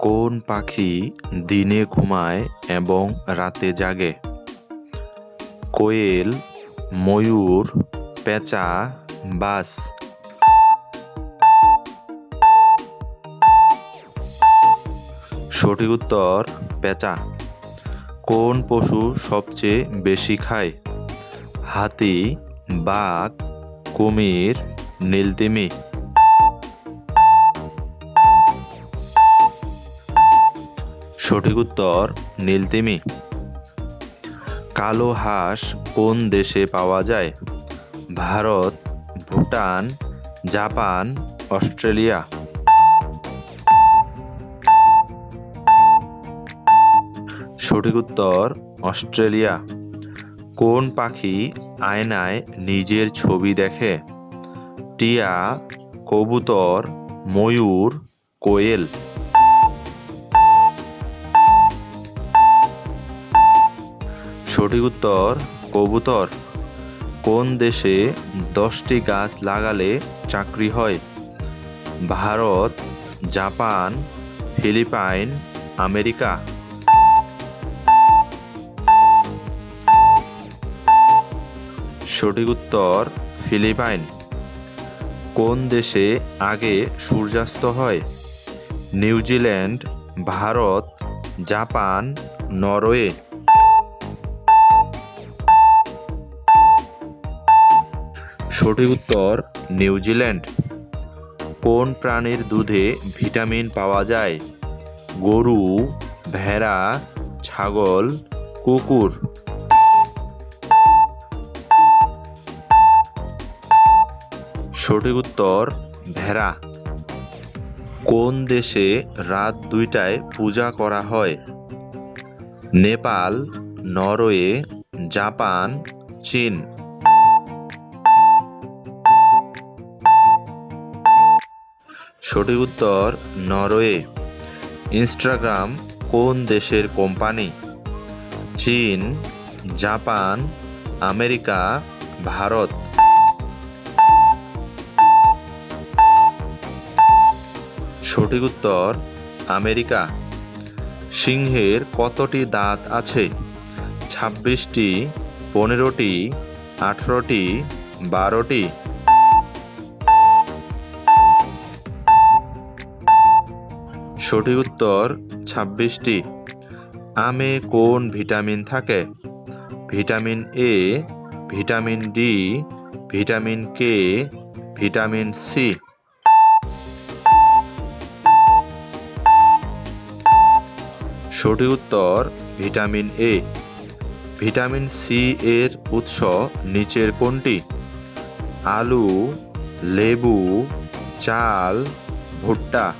কোন পাখি দিনে ঘুমায় এবং রাতে জাগে? কোয়েল, ময়ূর, পেঁচা, বাজ। সঠিক উত্তর পেঁচা। কোন পশু সবচেয়ে বেশি খায়? হাতি, বাঘ, কুমির, নীলতিমি। সঠিক উত্তর নীলতিমি। কালো হাঁস কোন দেশে পাওয়া যায়? Bharat, Bhutan, Japan, Australia. সঠিক উত্তর অস্ট্রেলিয়া। কোন পাখি আয়নায় নিজের ছবি দেখে? টিয়া, কবুতর, ময়ূর, কোয়েল। সঠিক উত্তর কবুতর। কোন দেশে 10টি গাছ লাগালে চাকরি হয়? Bharat, Japan, Philippines, America. সঠিক উত্তর ফিলিপাইন। কোন দেশে আগে সূর্যাস্ত হয়? New Zealand, Bharat, Japan, Norway. সঠিক উত্তর নিউজিল্যান্ড। কোন প্রাণীর দুধে ভিটামিন পাওয়া যায়? গরু, ভেড়া, ছাগল, কুকুর। সঠিক উত্তর ভেড়া। কোন দেশে রাত 2টায় পূজা করা হয়? নেপাল, নরওয়ে, জাপান, চীন। সঠিক উত্তর নরওয়ে। ইনস্টাগ্রাম কোন দেশের কোম্পানি? চীন, জাপান, আমেরিকা, ভারত। সঠিক উত্তর আমেরিকা। সিংহের কতটি দাঁত আছে? 26টি, 15টি, 18টি, 12টি। সঠিক উত্তর 26টি। আমে কোন ভিটামিন থাকে? Vitamin A, vitamin D, vitamin K, vitamin C. সঠিক উত্তর ভিটামিন এ। ভিটামিন সি এর উৎস নিচের কোনটি? আলু, লেবু, চাল, ভুট্টা।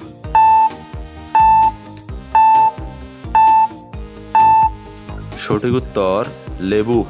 সঠিক উত্তর লেবু।